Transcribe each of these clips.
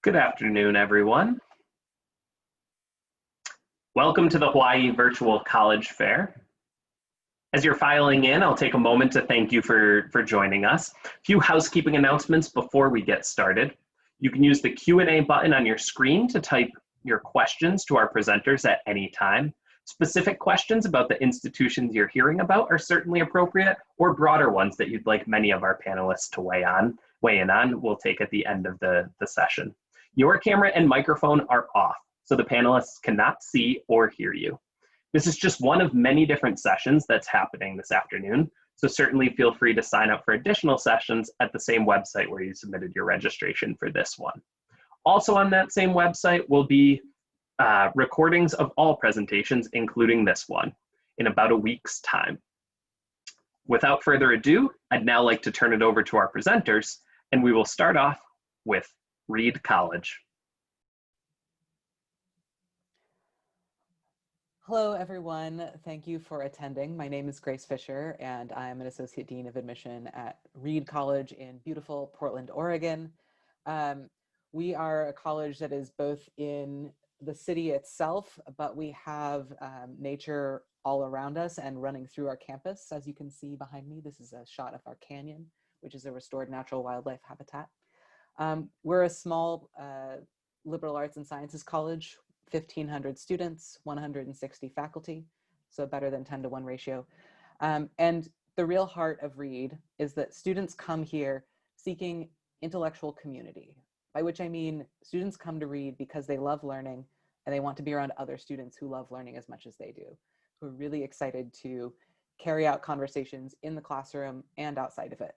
Good afternoon, everyone. Welcome to the Hawaii Virtual College Fair. As you're filing in, I'll take a moment to thank you for joining us. A few housekeeping announcements before we get started. You can use the Q&A button on your screen to type your questions to our presenters at any time. Specific questions about the institutions you're hearing about are certainly appropriate, or broader ones that you'd like many of our panelists to weigh in on, we'll take at the end of the session. Your camera and microphone are off, so the panelists cannot see or hear you. This is just one of many different sessions that's happening this afternoon, so certainly feel free to sign up for additional sessions at the same website where you submitted your registration for this one. Also on that same website will be recordings of all presentations, including this one, in about a week's time. Without further ado, I'd now like to turn it over to our presenters, and we will start off with Reed College. Hello, everyone. Thank you for attending. My name is Grace Fisher, and I'm an Associate Dean of Admission at Reed College in beautiful Portland, Oregon. We are a college that is both in the city itself, but we have nature all around us and running through our campus. As you can see behind me, this is a shot of our canyon, which is a restored natural wildlife habitat. We're a small liberal arts and sciences college, 1,500 students, 160 faculty, so better than 10-to-1 ratio. And the real heart of Reed is that students come here seeking intellectual community, by which I mean students come to Reed because they love learning and they want to be around other students who love learning as much as they do, who are really excited to carry out conversations in the classroom and outside of it.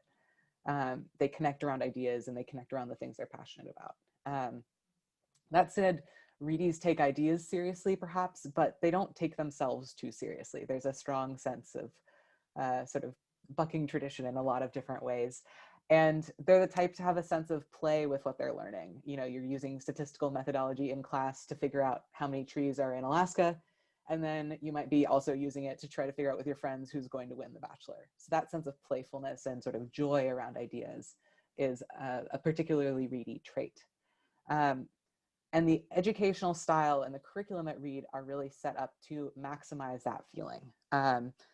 They connect around ideas and they connect around the things they're passionate about. That said, Reedies take ideas seriously, perhaps, but they don't take themselves too seriously. There's a strong sense of sort of bucking tradition in a lot of different ways. And they're the type to have a sense of play with what they're learning. You know, you're using statistical methodology in class to figure out how many trees are in Alaska. And then you might be also using it to try to figure out with your friends who's going to win the Bachelor. So that sense of playfulness and sort of joy around ideas is a particularly Reedy trait. And the educational style and the curriculum at Reed are really set up to maximize that feeling,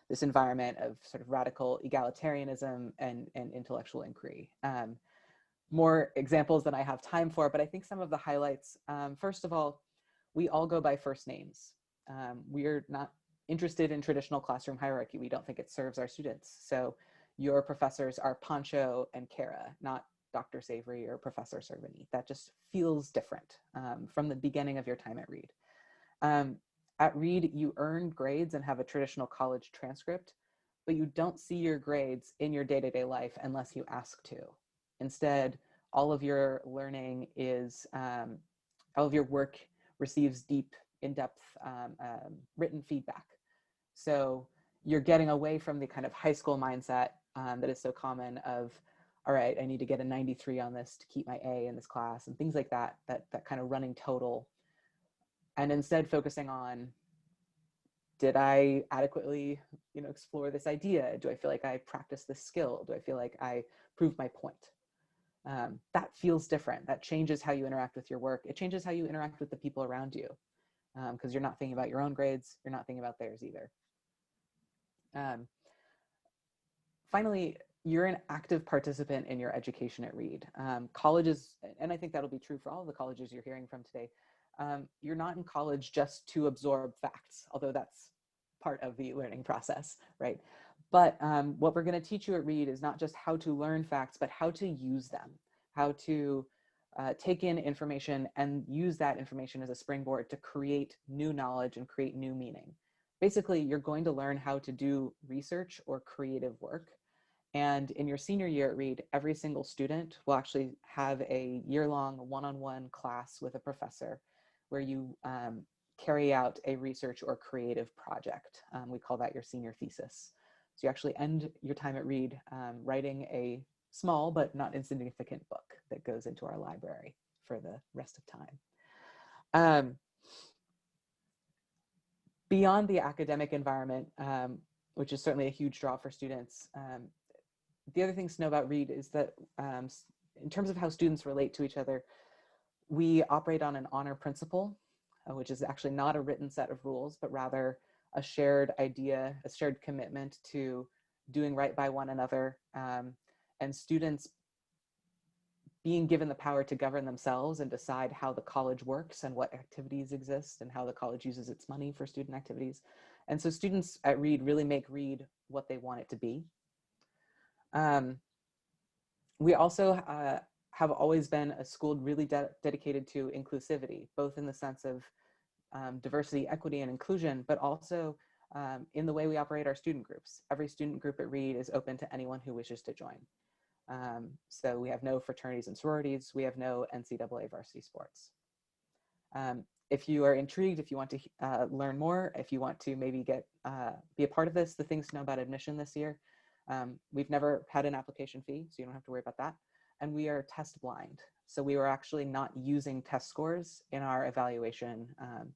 this environment of sort of radical egalitarianism and intellectual inquiry. More examples than I have time for, but I think some of the highlights, first of all, we all go by first names. We're not interested in traditional classroom hierarchy. We don't think it serves our students. So your professors are Pancho and Kara, not Dr. Savory or Professor Cervini. That just feels different from the beginning of your time at Reed. At Reed, you earn grades and have a traditional college transcript, but you don't see your grades in your day-to-day life unless you ask to. Instead, all of your learning is, all of your work receives deep, in-depth written feedback. So you're getting away from the kind of high school mindset that is so common of, all right, I need to get a 93 on this to keep my A in this class and things like that, that kind of running total. And instead focusing on, did I adequately, explore this idea? Do I feel like I practiced this skill? Do I feel like I proved my point? That feels different. That changes how you interact with your work. It changes how you interact with the people around you because you're not thinking about your own grades. You're not thinking about theirs either. Finally, you're an active participant in your education at Reed. Colleges, and I think that'll be true for all of the colleges you're hearing from today, you're not in college just to absorb facts, although that's part of the learning process, right? But what we're going to teach you at Reed is not just how to learn facts, but how to use them, how to take in information and use that information as a springboard to create new knowledge and create new meaning. Basically, you're going to learn how to do research or creative work. And in your senior year at Reed, every single student will actually have a year-long one-on-one class with a professor where you carry out a research or creative project. We call that your senior thesis. So you actually end your time at Reed writing a small but not insignificant book that goes into our library for the rest of time. Beyond the academic environment, which is certainly a huge draw for students, the other things to know about Reed is that in terms of how students relate to each other, We operate on an honor principle, which is actually not a written set of rules, but rather a shared idea, a shared commitment to doing right by one another, and students being given the power to govern themselves and decide how the college works and what activities exist and how the college uses its money for student activities. And so students at Reed really make Reed what they want it to be. We also have always been a school really dedicated to inclusivity, both in the sense of diversity, equity, and inclusion, but also in the way we operate our student groups. Every student group at Reed is open to anyone who wishes to join. So we have no fraternities and sororities. We have no NCAA varsity sports. If you are intrigued, if you want to learn more, if you want to maybe be a part of this, the things to know about admission this year, we've never had an application fee, so you don't have to worry about that. And we are test blind. So we were actually not using test scores in our evaluation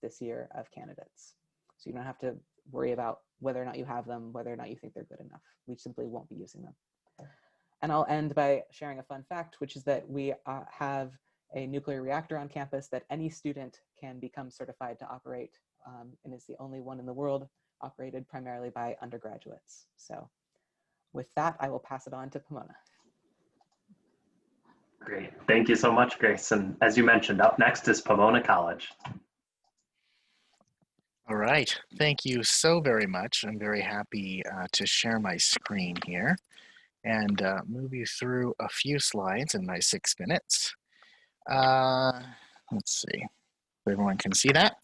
this year of candidates. So you don't have to worry about whether or not you have them, whether or not you think they're good enough. We simply won't be using them. And I'll end by sharing a fun fact, which is that we have a nuclear reactor on campus that any student can become certified to operate, and is the only one in the world operated primarily by undergraduates. So with that, I will pass it on to Pomona. Great. Thank you so much, Grace. And as you mentioned, up next is Pomona College. All right. Thank you so very much. I'm very happy to share my screen here and move you through a few slides in my 6 minutes. Let's see. Everyone can see that.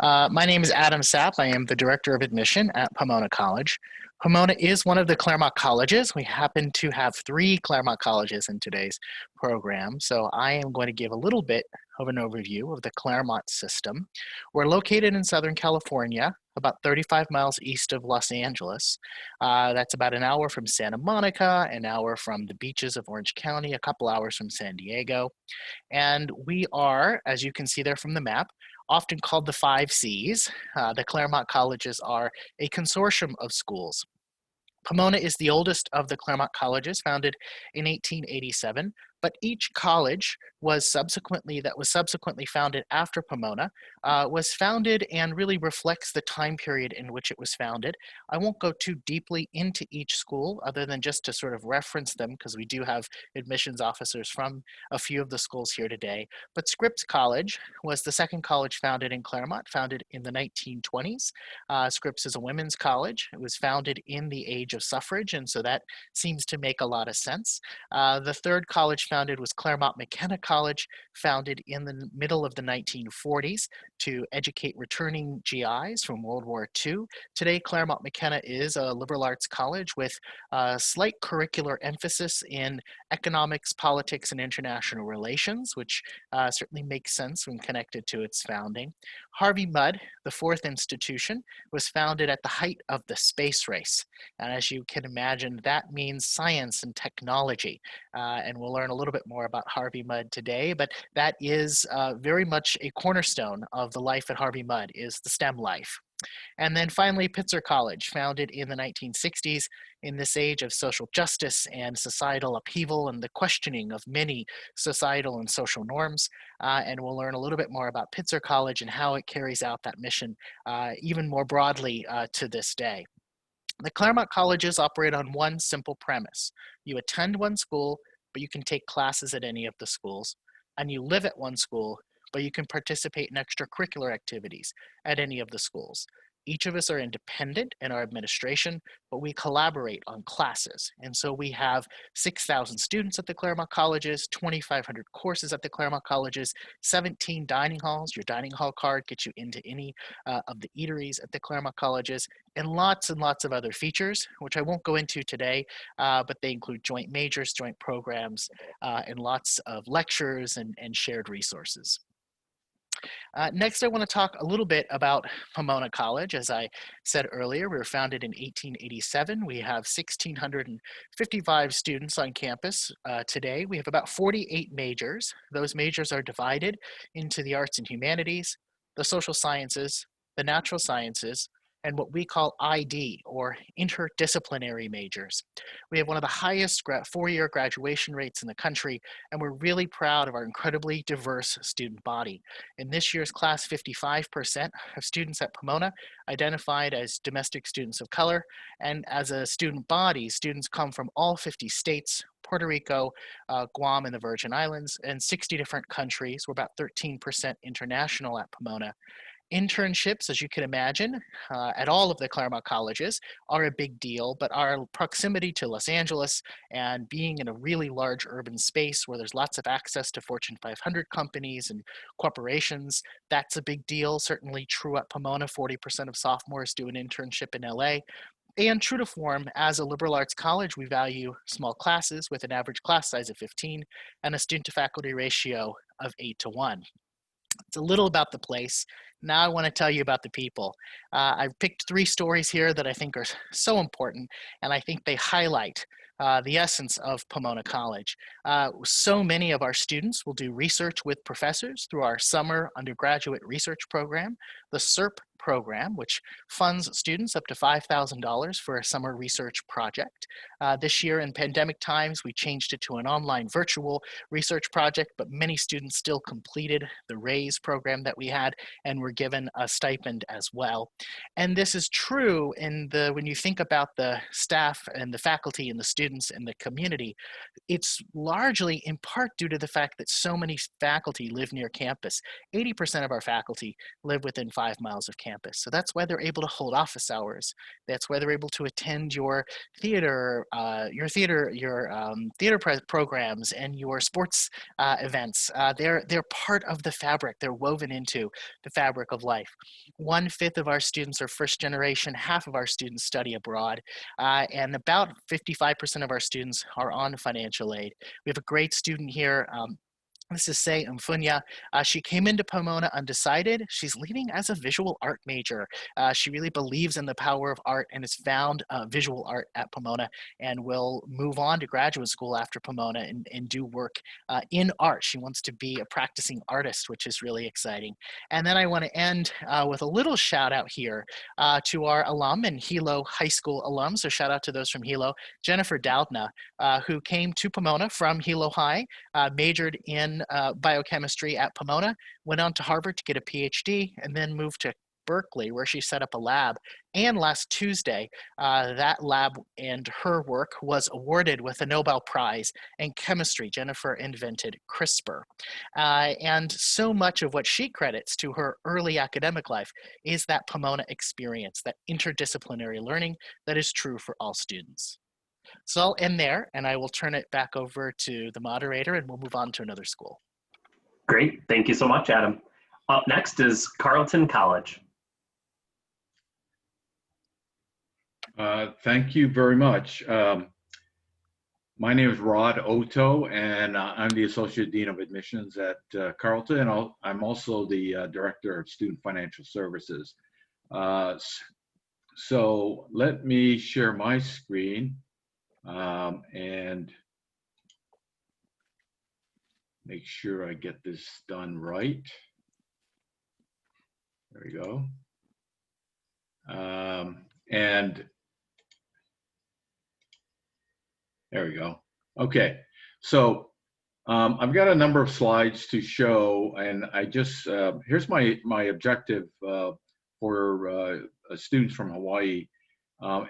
My name is Adam Sapp. I am the Director of Admission at Pomona College. Pomona is one of the Claremont colleges. We happen to have 3 Claremont colleges in today's program, so I am going to give a little bit of an overview of the Claremont system. We're located in Southern California, about 35 miles east of Los Angeles. That's about an hour from Santa Monica, an hour from the beaches of Orange County, a couple hours from San Diego. And we are, as you can see there from the map, often called the 5 Cs. The Claremont colleges are a consortium of schools. Pomona is the oldest of the Claremont colleges, founded in 1887, but each college was subsequently founded after Pomona, was founded and really reflects the time period in which it was founded. I won't go too deeply into each school other than just to sort of reference them, because we do have admissions officers from a few of the schools here today. But Scripps College was the second college founded in Claremont, founded in the 1920s. Scripps is a women's college. It was founded in the age of suffrage, and so that seems to make a lot of sense. The third college founded was Claremont McKenna College, founded in the middle of the 1940s to educate returning GIs from World War II. Today, Claremont McKenna is a liberal arts college with a slight curricular emphasis in economics, politics, and international relations, which certainly makes sense when connected to its founding. Harvey Mudd, the fourth institution, was founded at the height of the space race. And as you can imagine, that means science and technology. And we'll learn a little bit more about Harvey Mudd today, but that is very much a cornerstone of the life at Harvey Mudd, is the STEM life. And then finally, Pitzer College, founded in the 1960s in this age of social justice and societal upheaval and the questioning of many societal and social norms. And we'll learn a little bit more about Pitzer College and how it carries out that mission even more broadly to this day. The Claremont colleges operate on one simple premise. You attend one school, but you can take classes at any of the schools. And you live at one school, but you can participate in extracurricular activities at any of the schools. Each of us are independent in our administration, but we collaborate on classes. And so we have 6,000 students at the Claremont colleges, 2,500 courses at the Claremont colleges, 17 dining halls. Your dining hall card gets you into any of the eateries at the Claremont colleges, and lots of other features, which I won't go into today, but they include joint majors, joint programs, and lots of lectures and shared resources. Next, I want to talk a little bit about Pomona College. As I said earlier, we were founded in 1887. We have 1,655 students on campus today. We have about 48 majors. Those majors are divided into the arts and humanities, the social sciences, the natural sciences, and what we call ID, or interdisciplinary majors. We have one of the highest four-year graduation rates in the country, and we're really proud of our incredibly diverse student body. In this year's class, 55% of students at Pomona identified as domestic students of color, and as a student body, students come from all 50 states, Puerto Rico, Guam, and the Virgin Islands, and 60 different countries. We're about 13% international at Pomona. Internships, as you can imagine, at all of the Claremont colleges are a big deal, but our proximity to Los Angeles and being in a really large urban space where there's lots of access to Fortune 500 companies and corporations, that's a big deal. Certainly true at Pomona, 40% of sophomores do an internship in LA. And true to form, as a liberal arts college, we value small classes with an average class size of 15 and a student to faculty ratio of 8:1. It's a little about the place. Now I want to tell you about the people. I've picked 3 stories here that I think are so important, and I think they highlight the essence of Pomona College. So many of our students will do research with professors through our summer undergraduate research program, the SERP program, which funds students up to $5,000 for a summer research project. This year in pandemic times, we changed it to an online virtual research project, but many students still completed the RAISE program that we had and were given a stipend as well. And this is true when you think about the staff and the faculty and the students and the community. It's largely in part due to the fact that so many faculty live near campus. 80% of our faculty live within 5 miles of campus. So that's why they're able to hold office hours. That's why they're able to attend your theater programs and your sports events. They're part of the fabric. They're woven into the fabric of life. 1/5 of our students are first generation. Half of our students study abroad, and about 55% of our students are on financial aid. We have a great student here. This is Say Mfunya. She came into Pomona undecided. She's leaving as a visual art major. She really believes in the power of art and has found visual art at Pomona and will move on to graduate school after Pomona and do work in art. She wants to be a practicing artist, which is really exciting. And then I want to end with a little shout out here to our alum and Hilo High School alums. So shout out to those from Hilo. Jennifer Dowdna, who came to Pomona from Hilo High, majored in biochemistry at Pomona, went on to Harvard to get a PhD, and then moved to Berkeley, where she set up a lab. And last Tuesday, that lab and her work was awarded with a Nobel Prize in chemistry. Jennifer invented CRISPR. And so much of what she credits to her early academic life is that Pomona experience, that interdisciplinary learning that is true for all students. So I'll end there, and I will turn it back over to the moderator, and we'll move on to another school. Great. Thank you so much, Adam. Up next is Carleton College. Thank you very much. My name is Rod Oto, and I'm the Associate Dean of Admissions at Carleton, and I'm also the Director of Student Financial Services. So let me share my screen and make sure I get this done right. There we go. And there we go. Okay, so I've got a number of slides to show, and I just, here's my objective for students from Hawaii.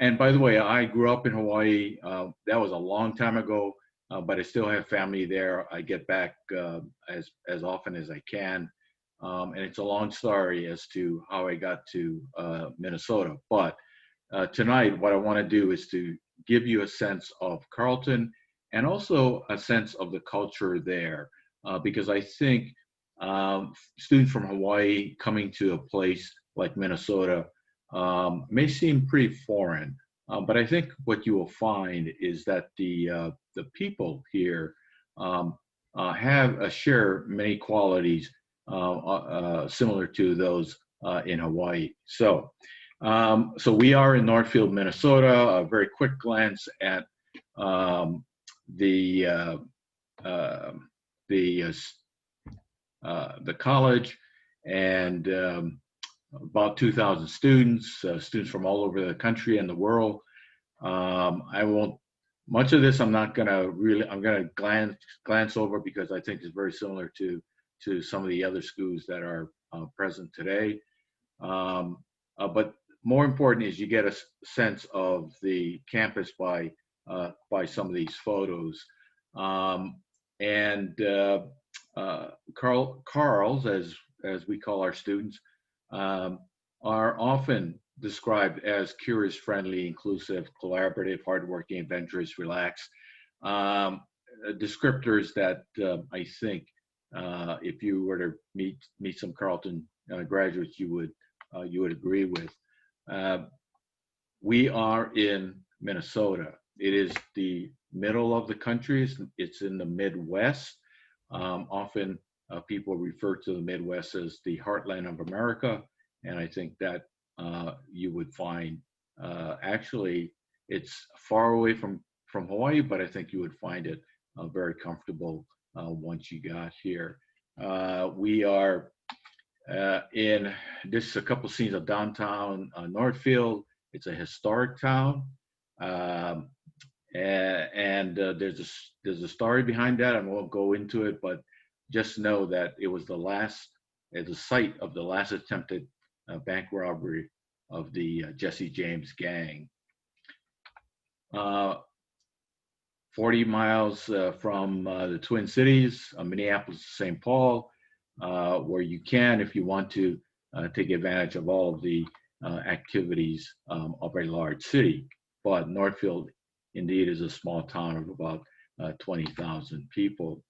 And by the way, I grew up in Hawaii. That was a long time ago, but I still have family there. I get back as often as I can. And it's a long story as to how I got to Minnesota. But tonight, what I want to do is to give you a sense of Carleton and also a sense of the culture there. Because I think students from Hawaii coming to a place like Minnesota may seem pretty foreign. But I think what you will find is that the people here share many qualities similar to those in Hawaii. So we are in Northfield, Minnesota. A very quick glance at the college, and about 2,000 students, students from all over the country and the world. I won't, much of this I'm not going to really, I'm going to glance over because I think it's very similar to some of the other schools that are present today. But more important is you get a sense of the campus by some of these photos. Carls, as we call our students, are often described as curious, friendly, inclusive, collaborative, hardworking, adventurous, relaxed. Descriptors that I think if you were to meet some Carleton graduates, you would agree with. We are in Minnesota. It is the middle of the country. It's in the Midwest. Often people refer to the Midwest as the heartland of America, and I think that you would find actually it's far away from Hawaii, but I think you would find it very comfortable once you got here. We are in this is a couple scenes of downtown Northfield. It's a historic town, and there's a story behind that. I won't go into it, but just know that it was the site of the last attempted bank robbery of the Jesse James gang. 40 miles from the Twin Cities, Minneapolis, St. Paul, where you can, if you want to, take advantage of all of the activities of a large city. But Northfield, indeed, is a small town of about 20,000 people.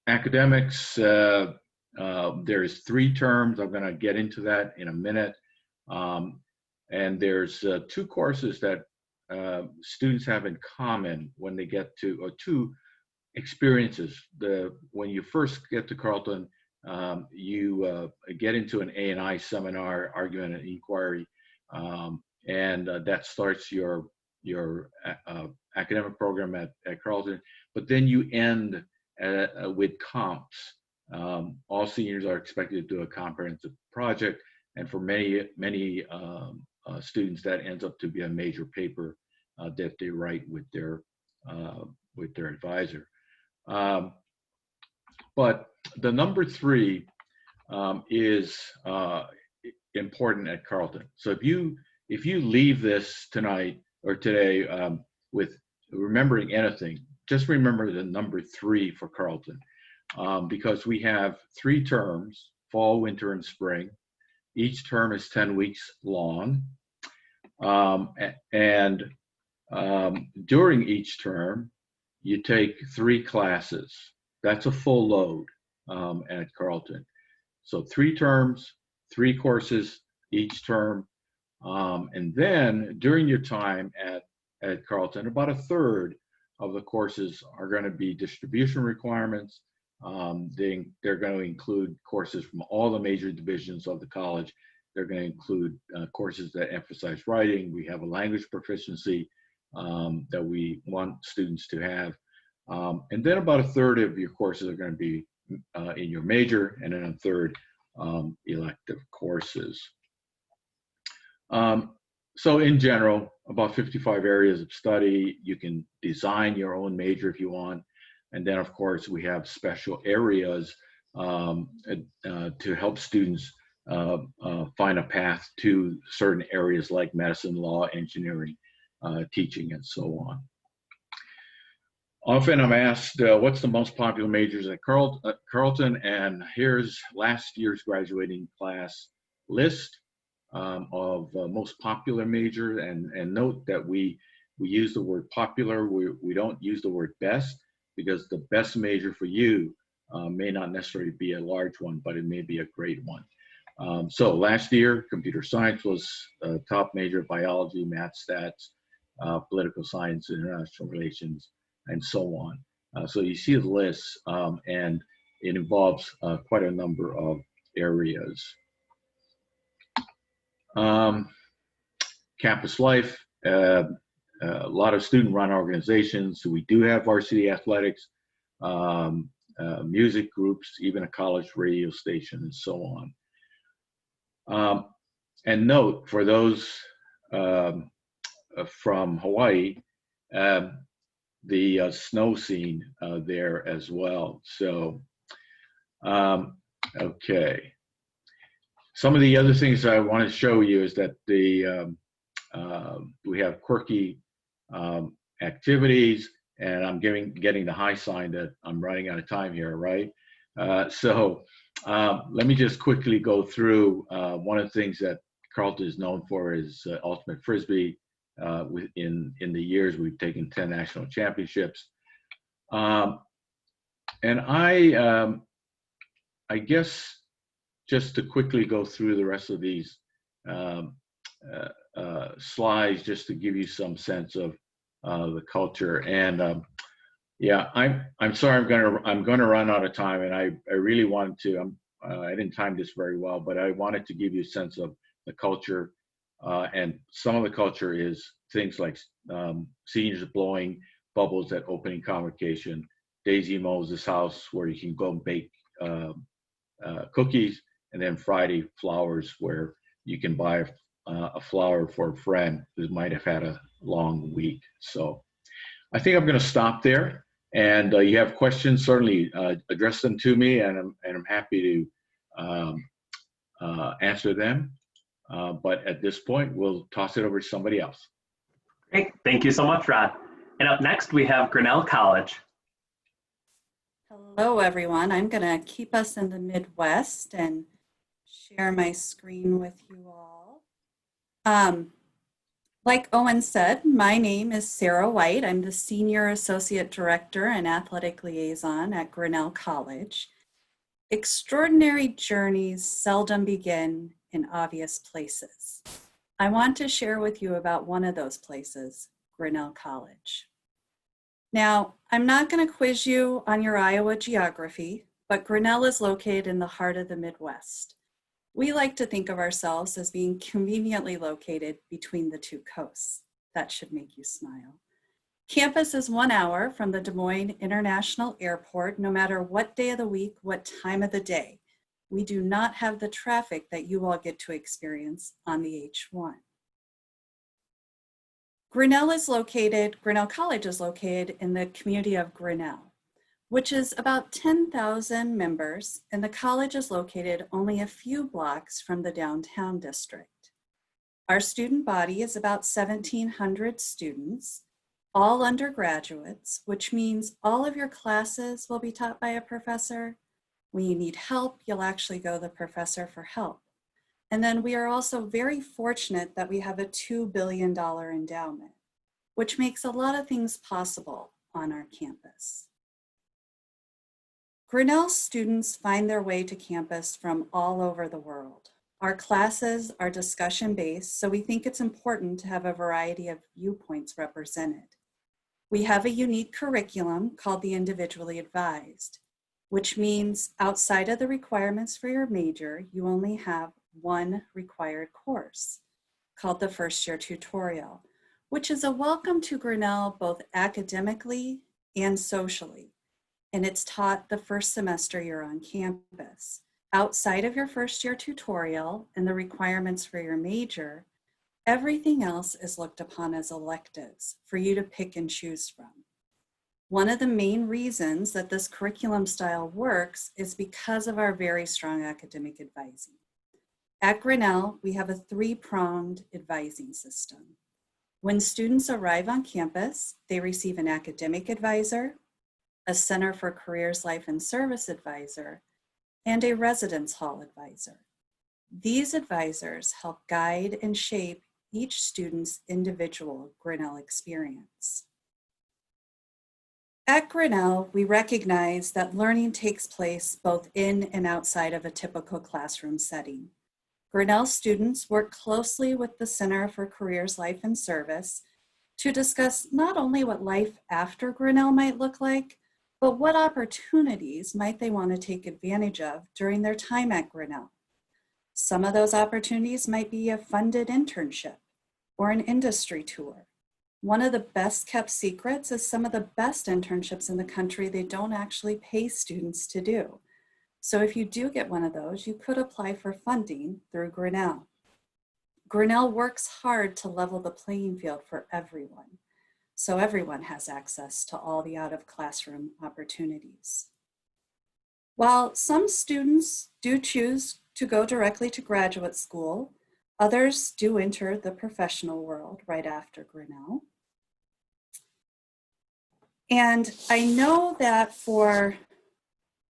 Academics, there's 3 terms. I'm going to get into that in a minute. And there's 2 courses that students have in common when they get to, or 2 experiences. When you first get to Carleton, you get into an A&I seminar, argument and inquiry, and that starts your academic program at Carleton. But then you end with comps. All seniors are expected to do a comprehensive project, and for many students, that ends up to be a major paper that they write with their advisor. But the number 3 is important at Carleton. So if you leave this tonight or today with remembering anything, just remember the number 3 for Carleton, because we have 3 terms: fall, winter, and spring. Each term is 10 weeks long, and during each term, you take 3 classes. That's a full load at Carleton. So 3 terms, 3 courses each term. And then during your time at Carleton, about 1/3 of the courses are going to be distribution requirements. They're going to include courses from all the major divisions of the college. They're going to include courses that emphasize writing. We have a language proficiency that we want students to have. And then about 1/3 of your courses are going to be in your major, and then 1/3 elective courses. So in general, about 55 areas of study. You can design your own major if you want. And then, of course, we have special areas to help students find a path to certain areas like medicine, law, engineering, teaching, and so on. Often I'm asked, what's the most popular majors at Carleton? And here's last year's graduating class list of most popular majors. And note that we use the word popular. We don't use the word best, because the best major for you may not necessarily be a large one, but it may be a great one. So last year, computer science was top major: biology, math, stats, political science, international relations, and so on. So you see the list, and it involves quite a number of areas. Campus life, a lot of student-run organizations. So we do have varsity athletics, music groups, even a college radio station, and so on. And note, for those from Hawaii, the snow scene there as well. So, okay. Some of the other things I want to show you is that we have quirky activities, and I'm getting the high sign that I'm running out of time here, right? So let me just quickly go through one of the things that Carleton is known for is ultimate frisbee. In the years we've taken 10 national championships, and I guess just to quickly go through the rest of these slides, just to give you some sense of the culture. And yeah, I'm sorry, I'm gonna run out of time, and I really wanted to. I didn't time this very well, but I wanted to give you a sense of the culture. And some of the culture is things like seniors blowing bubbles at opening convocation, Daisy Moses' house where you can go and bake cookies, and then Friday flowers where you can buy a flower for a friend who might have had a long week. So I think I'm going to stop there. And you have questions, certainly address them to me, and I'm happy to answer them. But at this point, we'll toss it over to somebody else. Great, thank you so much, Rod. And up next, we have Grinnell College. Hello, everyone. I'm going to keep us in the Midwest and share my screen with you all. Like Owen said, my name is Sarah White. I'm the Senior Associate Director and Athletic Liaison at Grinnell College. Extraordinary journeys seldom begin in obvious places. I want to share with you about one of those places, Grinnell College. Now, I'm not going to quiz you on your Iowa geography, but Grinnell is located in the heart of the Midwest. We like to think of ourselves as being conveniently located between the two coasts. That should make you smile. Campus is 1 hour from the Des Moines International Airport, no matter what day of the week, what time of the day. We do not have the traffic that you all get to experience on the H1. Grinnell College is located in the community of Grinnell, which is about 10,000 members, and the college is located only a few blocks from the downtown district. Our student body is about 1,700 students, all undergraduates, which means all of your classes will be taught by a professor. When you need help, you'll actually go to the professor for help. And then we are also very fortunate that we have a $2 billion endowment, which makes a lot of things possible on our campus. Grinnell students find their way to campus from all over the world. Our classes are discussion-based, so we think it's important to have a variety of viewpoints represented. We have a unique curriculum called the Individually Advised, which means outside of the requirements for your major, you only have one required course called the First Year Tutorial, which is a welcome to Grinnell both academically and socially. And it's taught the first semester you're on campus. Outside of your first year tutorial and the requirements for your major, everything else is looked upon as electives for you to pick and choose from. One of the main reasons that this curriculum style works is because of our very strong academic advising. At Grinnell, we have a three-pronged advising system. When students arrive on campus, they receive an academic advisor, a Center for Careers, Life, and Service advisor, and a residence hall advisor. These advisors help guide and shape each student's individual Grinnell experience. At Grinnell, we recognize that learning takes place both in and outside of a typical classroom setting. Grinnell students work closely with the Center for Careers, Life, and Service to discuss not only what life after Grinnell might look like, but what opportunities might they want to take advantage of during their time at Grinnell. Some of those opportunities might be a funded internship or an industry tour. One of the best kept secrets is some of the best internships in the country they don't actually pay students to do. So if you do get one of those, you could apply for funding through Grinnell. Grinnell works hard to level the playing field for everyone, so everyone has access to all the out-of-classroom opportunities. While some students do choose to go directly to graduate school, others do enter the professional world right after Grinnell. And I know that for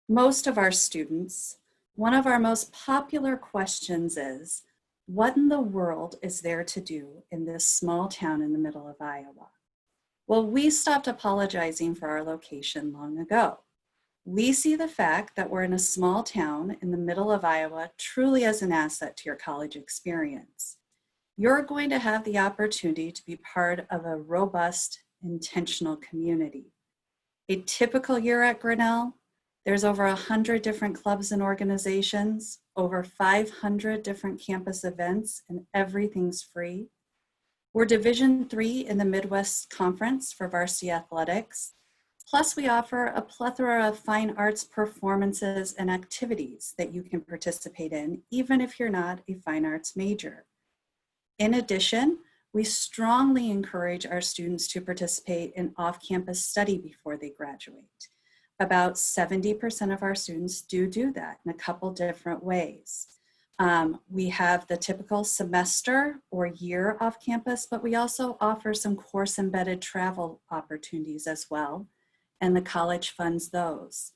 most of our students, one of our most popular questions is, what in the world is there to do in this small town in the middle of Iowa? Well, we stopped apologizing for our location long ago. We see the fact that we're in a small town in the middle of Iowa truly as an asset to your college experience. You're going to have the opportunity to be part of a robust, intentional community. A typical year at Grinnell, there's over 100 different clubs and organizations, over 500 different campus events, and everything's free. We're Division III in the Midwest Conference for varsity athletics. Plus, we offer a plethora of fine arts performances and activities that you can participate in, even if you're not a fine arts major. In addition, we strongly encourage our students to participate in off-campus study before they graduate. About 70% of our students do that in a couple different ways. We have the typical semester or year off campus, but we also offer some course embedded travel opportunities as well, and the college funds those.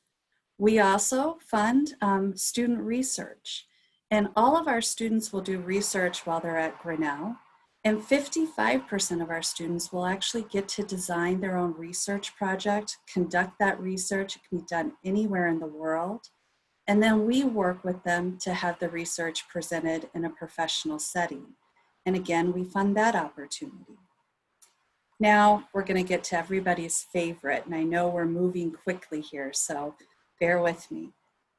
We also fund student research, and all of our students will do research while they're at Grinnell, and 55% of our students will actually get to design their own research project, conduct that research. It can be done anywhere in the world. And then we work with them to have the research presented in a professional setting. And again, we fund that opportunity. Now we're going to get to everybody's favorite, and I know we're moving quickly here, so bear with me.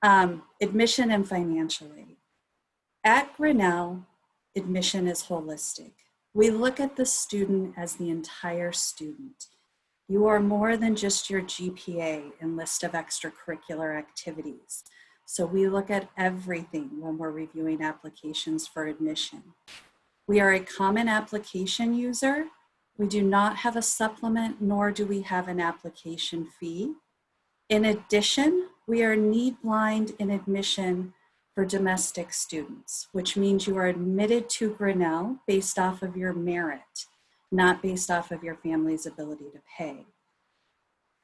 Admission and financial aid. At Grinnell, admission is holistic. We look at the student as the entire student. You are more than just your GPA and list of extracurricular activities. So we look at everything when we're reviewing applications for admission. We are a common application user. We do not have a supplement, nor do we have an application fee. In addition, we are need blind in admission for domestic students, which means you are admitted to Grinnell based off of your merit, not based off of your family's ability to pay.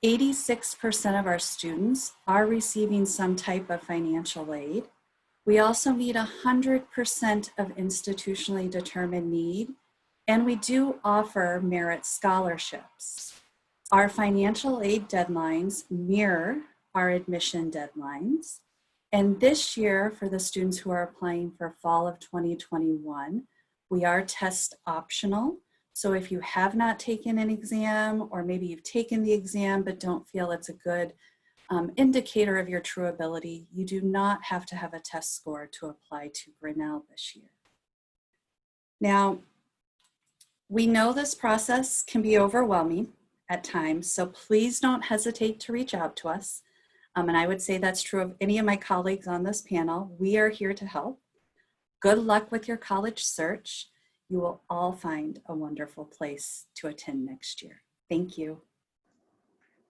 86% of our students are receiving some type of financial aid. We also meet 100% of institutionally determined need, and we do offer merit scholarships. Our financial aid deadlines mirror our admission deadlines. And this year, for the students who are applying for fall of 2021, we are test optional. So if you have not taken an exam, or maybe you've taken the exam but don't feel it's a good indicator of your true ability, you do not have to have a test score to apply to Grinnell this year. Now, we know this process can be overwhelming at times, so please don't hesitate to reach out to us. And I would say that's true of any of my colleagues on this panel. We are here to help. Good luck with your college search. You will all find a wonderful place to attend next year. Thank you.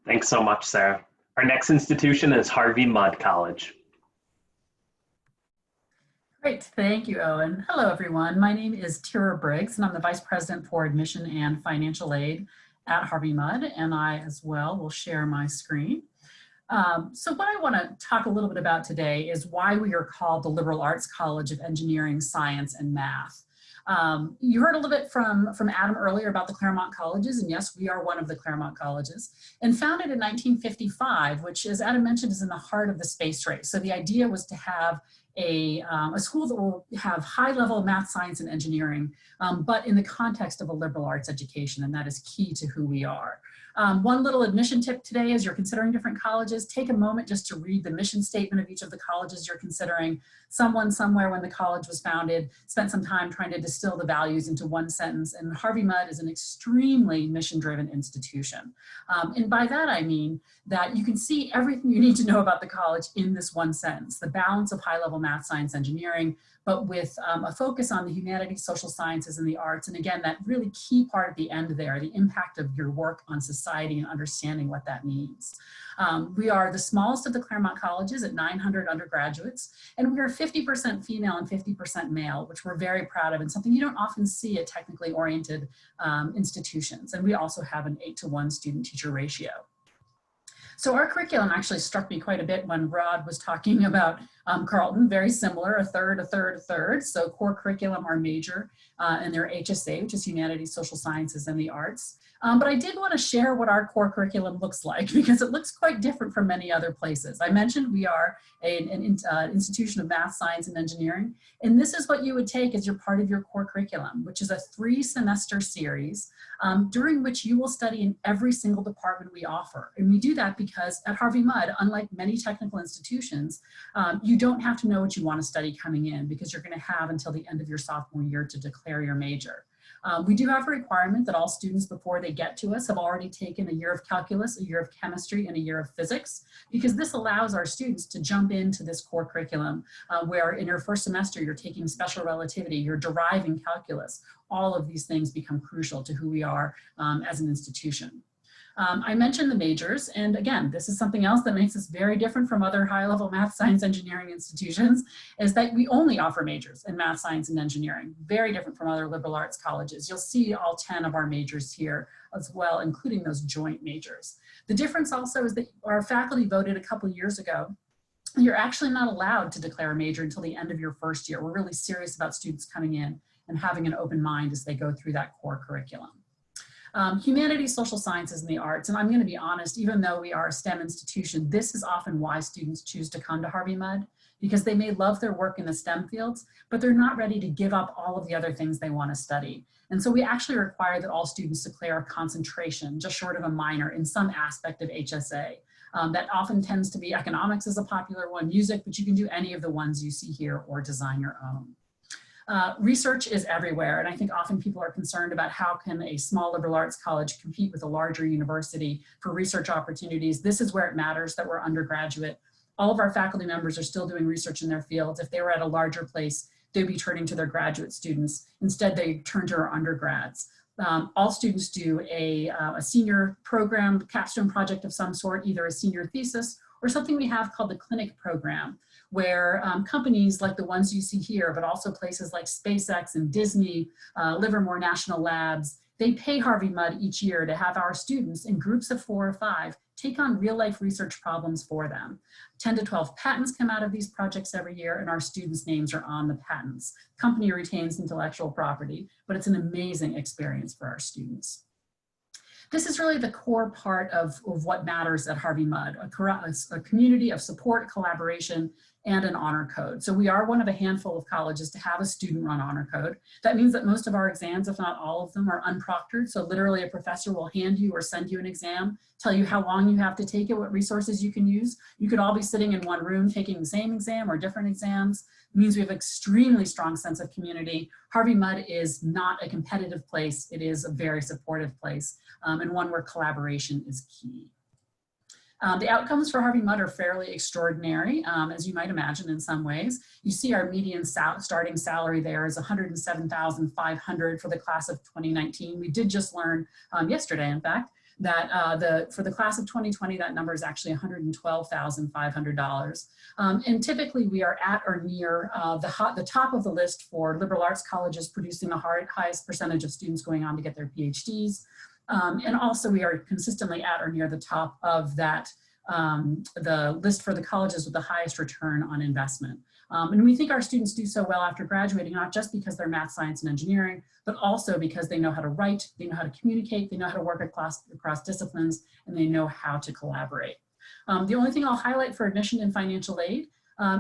Thanks so much, Sarah. Our next institution is Harvey Mudd College. Great, thank you, Owen. Hello, everyone. My name is Tira Briggs, and I'm the Vice President for Admission and Financial Aid at Harvey Mudd, and I as well will share my screen. So what I want to talk a little bit about today is why we are called the Liberal Arts College of Engineering, Science, and Math. You heard a little bit from Adam earlier about the Claremont colleges, and yes, we are one of the Claremont colleges, and founded in 1955, which, as Adam mentioned, is in the heart of the space race. So the idea was to have a school that will have high level of math, science, and engineering, but in the context of a liberal arts education, and that is key to who we are. One little admission tip today as you're considering different colleges, take a moment just to read the mission statement of each of the colleges you're considering. Someone somewhere when the college was founded spent some time trying to distill the values into one sentence, and Harvey Mudd is an extremely mission-driven institution. And by that I mean that you can see everything you need to know about the college in this one sentence, the balance of high-level math, science, engineering, but with a focus on the humanities, social sciences, and the arts. And again, that really key part at the end there, the impact of your work on society and understanding what that means. We are the smallest of the Claremont colleges at 900 undergraduates, and we are 50% female and 50% male, which we're very proud of and something you don't often see at technically oriented institutions. And we also have an 8-to-1 student-teacher ratio. So our curriculum actually struck me quite a bit when Rod was talking about Carleton, very similar, a third, a third, a third. So core curriculum are major in their HSA, which is humanities, social sciences, and the arts. But I did want to share what our core curriculum looks like because it looks quite different from many other places. I mentioned we are an institution of math, science, and engineering. And this is what you would take as your part of your core curriculum, which is a 3-semester series during which you will study in every single department we offer. And we do that because at Harvey Mudd, unlike many technical institutions, you don't have to know what you want to study coming in because you're going to have until the end of your sophomore year to declare your major. We do have a requirement that all students before they get to us have already taken a year of calculus, a year of chemistry, and a year of physics, because this allows our students to jump into this core curriculum where in your first semester you're taking special relativity, you're deriving calculus. All of these things become crucial to who we are as an institution. I mentioned the majors, and again, this is something else that makes us very different from other high-level math, science, engineering institutions, is that we only offer majors in math, science, and engineering, very different from other liberal arts colleges. You'll see all 10 of our majors here as well, including those joint majors. The difference also is that our faculty voted a couple years ago. You're actually not allowed to declare a major until the end of your first year. We're really serious about students coming in and having an open mind as they go through that core curriculum. Humanities, social sciences, and the arts. And I'm going to be honest, even though we are a STEM institution, this is often why students choose to come to Harvey Mudd, because they may love their work in the STEM fields, but they're not ready to give up all of the other things they want to study. And so we actually require that all students declare a concentration, just short of a minor, in some aspect of HSA. That often tends to be economics is a popular one, music, but you can do any of the ones you see here or design your own. Research is everywhere, and I think often people are concerned about how can a small liberal arts college compete with a larger university for research opportunities. This is where it matters that we're undergraduate. All of our faculty members are still doing research in their fields. If they were at a larger place, they'd be turning to their graduate students. Instead, they turn to our undergrads. All students do a senior program, capstone project of some sort, either a senior thesis or something we have called the clinic program, where companies like the ones you see here, but also places like SpaceX and Disney, Livermore National Labs, they pay Harvey Mudd each year to have our students in groups of 4 or 5 take on real life research problems for them. 10 to 12 patents come out of these projects every year, and our students' names are on the patents. Company retains intellectual property, but it's an amazing experience for our students. This is really the core part of what matters at Harvey Mudd, a community of support, collaboration, and an honor code. So we are one of a handful of colleges to have a student-run honor code. That means that most of our exams, if not all of them, are unproctored. So literally a professor will hand you or send you an exam, tell you how long you have to take it, what resources you can use. You could all be sitting in one room taking the same exam or different exams. It means we have an extremely strong sense of community. Harvey Mudd is not a competitive place. It is a very supportive place, and one where collaboration is key. The outcomes for Harvey Mudd are fairly extraordinary, as you might imagine in some ways. You see our median starting salary there is $107,500 for the class of 2019. We did just learn yesterday, in fact, that for the class of 2020, that number is actually $112,500. And typically we are at or near the top of the list for liberal arts colleges producing the highest percentage of students going on to get their PhDs. And also we are consistently at or near the top of that, the list for the colleges with the highest return on investment. And we think our students do so well after graduating, not just because they're math, science, and engineering, but also because they know how to write, they know how to communicate, they know how to work across disciplines, and they know how to collaborate. The only thing I'll highlight for admission and financial aid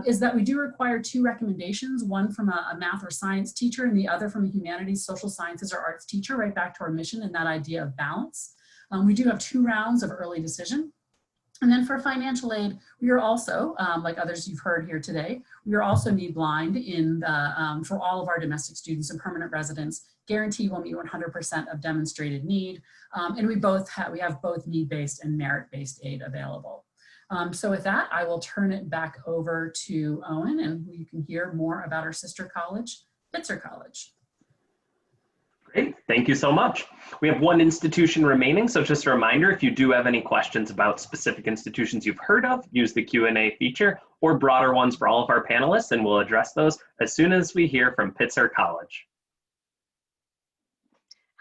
is that we do require 2 recommendations, one from a math or science teacher and the other from a humanities, social sciences, or arts teacher, right back to our mission and that idea of balance. We do have 2 rounds of early decision. And then for financial aid, we are also, like others you've heard here today, we are also need blind in the, for all of our domestic students and permanent residents. Guarantee will meet 100% of demonstrated need. And we have both need-based and merit-based aid available. So with that, I will turn it back over to Owen, and you can hear more about our sister college, Pitzer College. Great, thank you so much. We have 1 institution remaining, so just a reminder, if you do have any questions about specific institutions you've heard of, use the Q&A feature, or broader ones for all of our panelists, and we'll address those as soon as we hear from Pitzer College.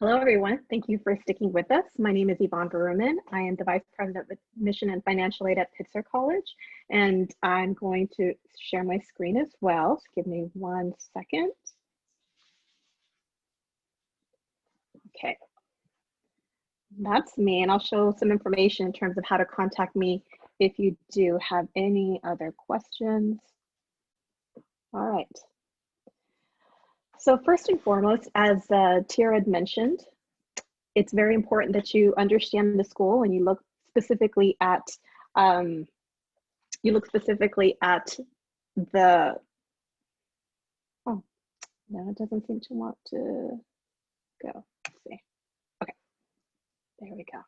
Hello, everyone. Thank you for sticking with us. My name is Yvonne Baruman. I am the Vice President of Admission and Financial Aid at Pitzer College, and I'm going to share my screen as well. So give me 1 second. Okay, that's me, and I'll show some information in terms of how to contact me if you do have any other questions. All right. So first and foremost, as Tira had mentioned, it's very important that you understand the school and you look specifically at the, oh, no, it doesn't seem to want to go. Let's see. Okay, there we go.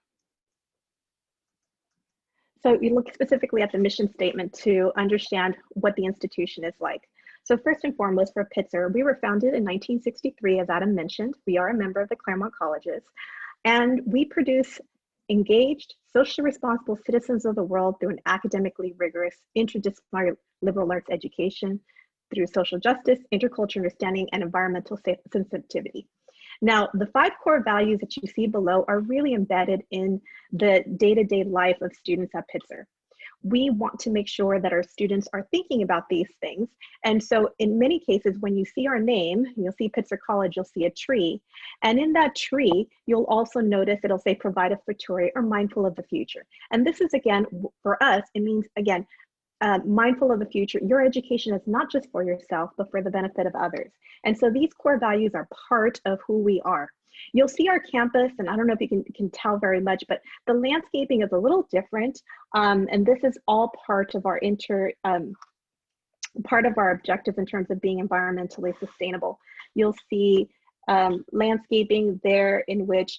So you look specifically at the mission statement to understand what the institution is like. So first and foremost, for Pitzer, we were founded in 1963, as Adam mentioned. We are a member of the Claremont Colleges, and we produce engaged, socially responsible citizens of the world through an academically rigorous, interdisciplinary liberal arts education, through social justice, intercultural understanding, and environmental sensitivity. Now, the 5 core values that you see below are really embedded in the day-to-day life of students at Pitzer. We want to make sure that our students are thinking about these things. And so in many cases, when you see our name, you'll see Pitzer College, you'll see a tree. And in that tree, you'll also notice it'll say providatory or mindful of the future. And this is, again, for us, it means, again, mindful of the future. Your education is not just for yourself, but for the benefit of others. And so these core values are part of who we are. You'll see our campus, and I don't know if you can tell very much, but the landscaping is a little different. And this is all part of our objectives in terms of being environmentally sustainable. You'll see landscaping there in which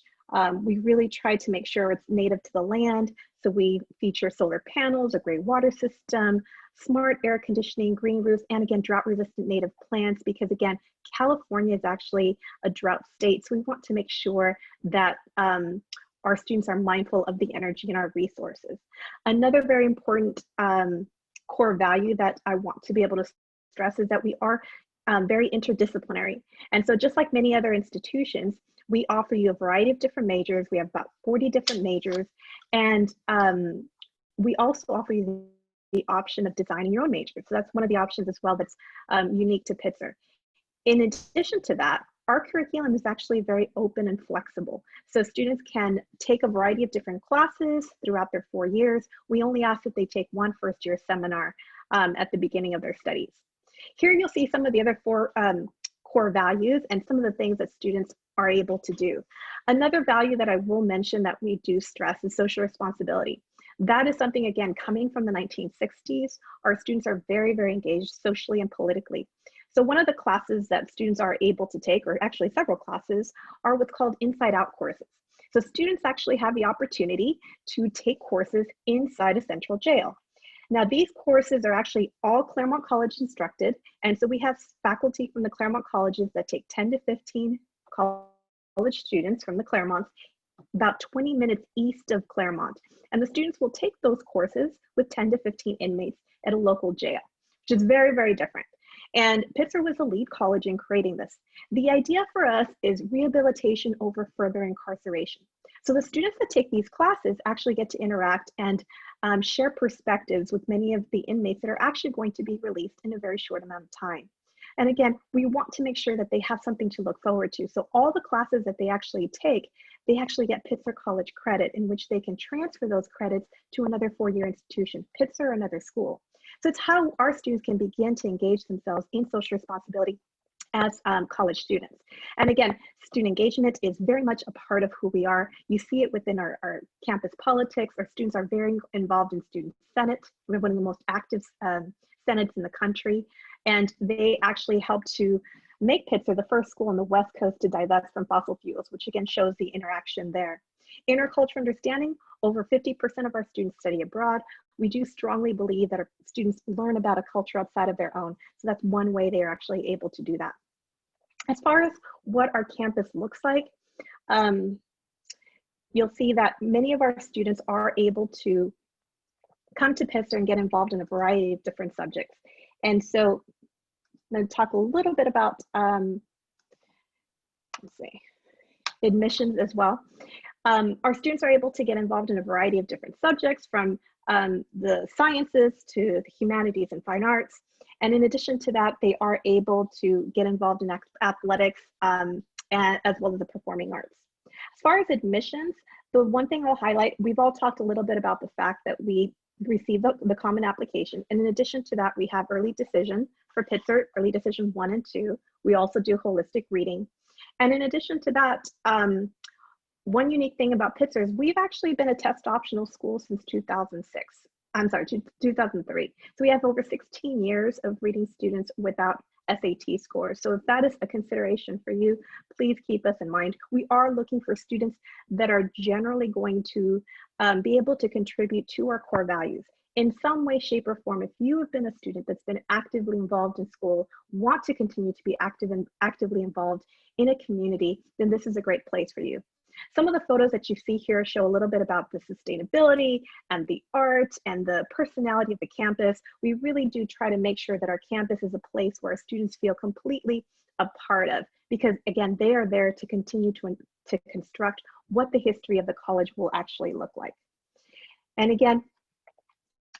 we really try to make sure it's native to the land. So we feature solar panels, a gray water system, smart air conditioning, green roofs, and again, drought-resistant native plants, because again, California is actually a drought state. So we want to make sure that our students are mindful of the energy and our resources. Another very important core value that I want to be able to stress is that we are very interdisciplinary. And so just like many other institutions, we offer you a variety of different majors. We have about 40 different majors. And we also offer you the option of designing your own major. So that's one of the options as well that's unique to Pitzer. In addition to that, our curriculum is actually very open and flexible. So students can take a variety of different classes throughout their 4 years. We only ask that they take 1 first-year seminar at the beginning of their studies. Here you'll see some of the other 4 core values and some of the things that students are able to do. Another value that I will mention that we do stress is social responsibility. That is something, again, coming from the 1960s. Our students are very, very engaged socially and politically. So one of the classes that students are able to take, or actually several classes, are what's called inside out courses. So students actually have the opportunity to take courses inside a central jail. Now, these courses are actually all Claremont College instructed. And so we have faculty from the Claremont Colleges that take 10 to 15 college students from the Claremonts, about 20 minutes east of Claremont. And the students will take those courses with 10 to 15 inmates at a local jail, which is very, very different. And Pitzer was the lead college in creating this. The idea for us is rehabilitation over further incarceration. So the students that take these classes actually get to interact and share perspectives with many of the inmates that are actually going to be released in a very short amount of time. And again, we want to make sure that they have something to look forward to. So all the classes that they actually take, they actually get Pitzer College credit, in which they can transfer those credits to another 4-year institution, Pitzer or another school. So it's how our students can begin to engage themselves in social responsibility as college students. And again, student engagement is very much a part of who we are. You see it within our campus politics. Our students are very involved in student senate. We have one of the most active senates in the country. And they actually help to make Pitzer the first school on the West Coast to divest from fossil fuels, which again shows the interaction there. Intercultural understanding, over 50% of our students study abroad. We do strongly believe that our students learn about a culture outside of their own. So that's one way they are actually able to do that. As far as what our campus looks like, you'll see that many of our students are able to come to Pitzer and get involved in a variety of different subjects. And so I'm going to talk a little bit about admissions as well. Our students are able to get involved in a variety of different subjects, from the sciences to the humanities and fine arts. And in addition to that, they are able to get involved in athletics and as well as the performing arts. As far as admissions, the one thing I'll highlight, we've all talked a little bit about the fact that we receive the common application. And in addition to that, we have early decision for Pitzer, early decision 1 and 2. We also do holistic reading. And in addition to that, one unique thing about Pitzer is we've actually been a test optional school since 2006. I'm sorry, 2003. So we have over 16 years of reading students without SAT scores. So if that is a consideration for you, please keep us in mind. We are looking for students that are generally going to be able to contribute to our core values. In some way, shape, or form, if you have been a student that's been actively involved in school, want to continue to be actively involved in a community, then this is a great place for you. Some of the photos that you see here show a little bit about the sustainability and the art and the personality of the campus. We really do try to make sure that our campus is a place where students feel completely a part of, because again, they are there to continue to construct what the history of the college will actually look like. And again,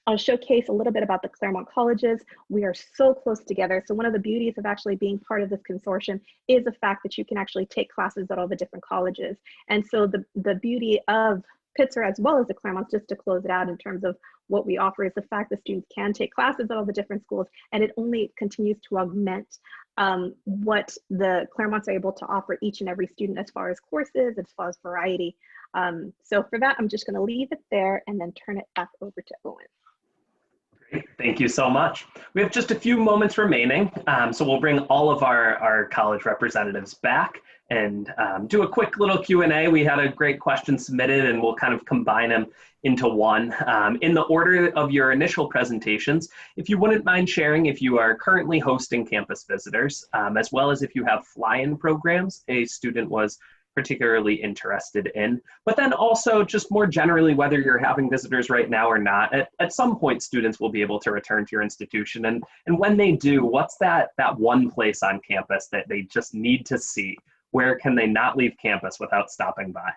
I'll showcase a little bit about the Claremont colleges. We are so close together. So one of the beauties of actually being part of this consortium is the fact that you can actually take classes at all the different colleges. And so the beauty of Pitzer, as well as the Claremont, just to close it out in terms of what we offer, is the fact that students can take classes at all the different schools, and it only continues to augment what the Claremonts are able to offer each and every student as far as courses, as far as variety. So for that, I'm just going to leave it there and then turn it back over to Owen. Great. Thank you so much. We have just a few moments remaining, so we'll bring all of our college representatives back and do a quick little Q&A. We had a great question submitted, and we'll kind of combine them into one. In the order of your initial presentations, if you wouldn't mind sharing if you are currently hosting campus visitors, as well as if you have fly-in programs a student was particularly interested in, but then also just more generally, whether you're having visitors right now or not, at some point students will be able to return to your institution, and when they do, what's that one place on campus that they just need to see? Where can they not leave campus without stopping by? I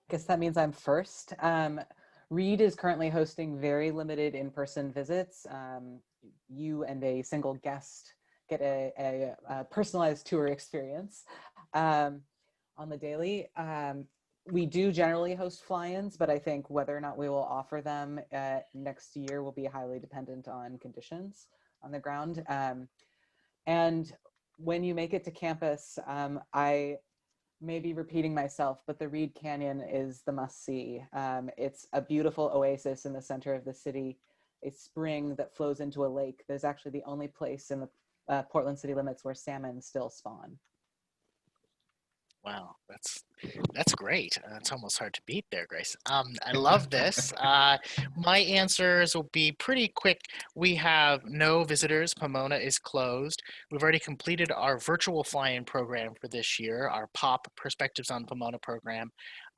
guess that means I'm first. Reed is currently hosting very limited in-person visits. You and a single guest get a personalized tour experience on the daily. We do generally host fly-ins, but I think whether or not we will offer them next year will be highly dependent on conditions on the ground. And when you make it to campus, I may be repeating myself, but the Reed Canyon is the must-see. It's a beautiful oasis in the center of the city, a spring that flows into a lake. There's actually the only place in the Portland city limits where salmon still spawn. Wow, that's great. It's almost hard to beat there, Grace. I love this. My answers will be pretty quick. We have no visitors. Pomona is closed. We've already completed our virtual fly-in program for this year, our POP, Perspectives on Pomona program.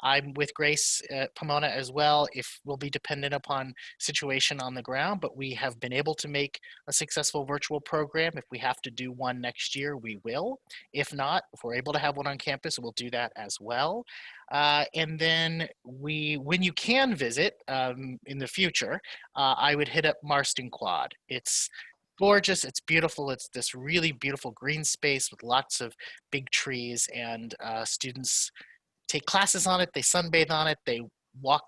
I'm with Grace at Pomona as well. If we'll be dependent upon situation on the ground, but we have been able to make a successful virtual program. If we have to do one next year, we will. If not, if we're able to have one on campus, we'll do that as well. And then when you can visit in the future, I would hit up Marston Quad. It's gorgeous, it's beautiful, it's this really beautiful green space with lots of big trees, and students take classes on it, they sunbathe on it, they walk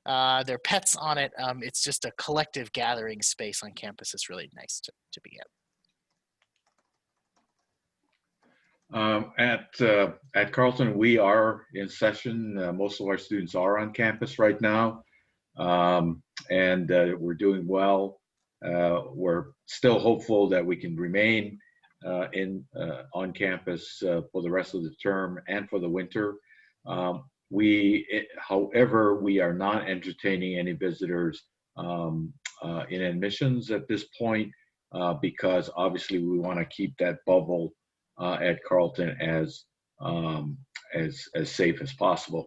their pets on it. It's just a collective gathering space on campus. It's really nice to be in. At Carleton, we are in session. Most of our students are on campus right now, and we're doing well. We're still hopeful that we can remain on campus for the rest of the term and for the winter. However, we are not entertaining any visitors in admissions at this point because obviously we want to keep that bubble at Carleton as safe as possible.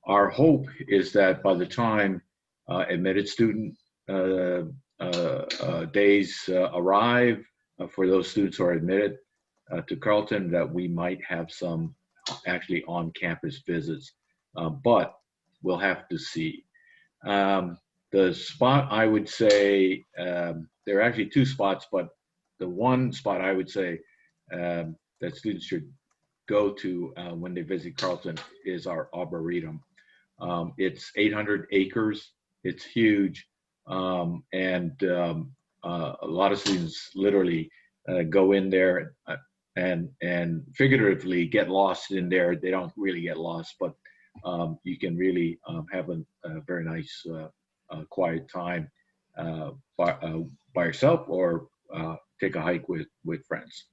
Our hope is that by the time admitted student days arrive for those students who are admitted to Carleton, that we might have some actually on-campus visits, but we'll have to see. The spot, I would say, there are actually two spots, but the one spot I would say that students should go to when they visit Carleton is our Arboretum. It's 800 acres, it's huge, and a lot of students literally go in there and figuratively get lost in there. They don't really get lost, but you can really have a very nice quiet time by yourself or take a hike with friends.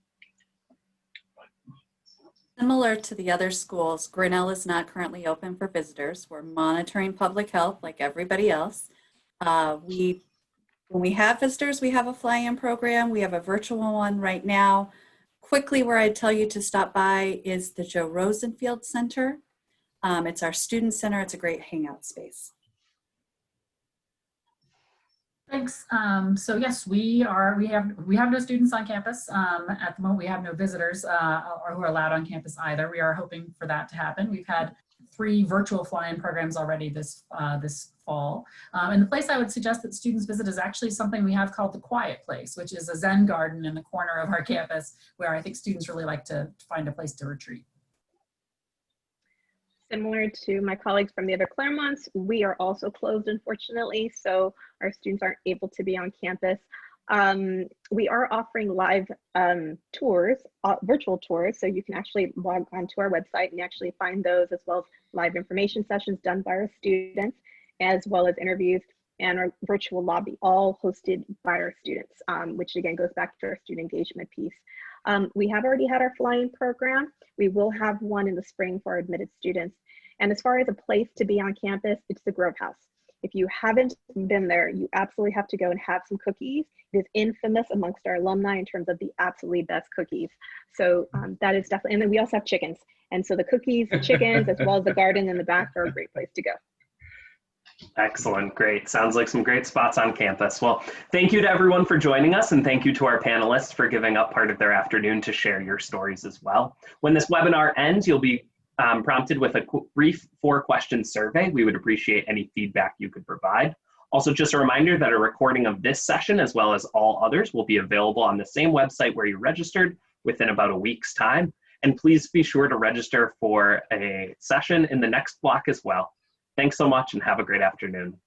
Similar to the other schools, Grinnell is not currently open for visitors. We're monitoring public health like everybody else. When we have visitors, we have a fly-in program. We have a virtual one right now. Quickly, where I'd tell you to stop by is the Joe Rosenfield Center. It's our student center. It's a great hangout space. Thanks. So yes, we have no students on campus. At the moment, we have no visitors or who are allowed on campus either. We are hoping for that to happen. We've had 3 virtual fly-in programs already this fall. And the place I would suggest that students visit is actually something we have called the Quiet Place, which is a Zen garden in the corner of our campus where I think students really like to find a place to retreat. Similar to my colleagues from the other Claremonts, we are also closed, unfortunately, so our students aren't able to be on campus. We are offering live tours, virtual tours, so you can actually log onto our website and actually find those, as well as live information sessions done by our students, as well as interviews and our virtual lobby, all hosted by our students, which again goes back to our student engagement piece. We have already had our fly-in program. We will have one in the spring for our admitted students. And as far as a place to be on campus, it's the Grove House. If you haven't been there, you absolutely have to go and have some cookies. It is infamous amongst our alumni in terms of the absolutely best cookies. So that is definitely, and then we also have chickens. And so the cookies, the chickens, as well as the garden in the back are a great place to go. Excellent, great. Sounds like some great spots on campus. Well, thank you to everyone for joining us, and thank you to our panelists for giving up part of their afternoon to share your stories as well. When this webinar ends, you'll be prompted with a brief 4-question survey. We would appreciate any feedback you could provide. Also, just a reminder that a recording of this session, as well as all others, will be available on the same website where you registered within about a week's time. And please be sure to register for a session in the next block as well. Thanks so much and have a great afternoon.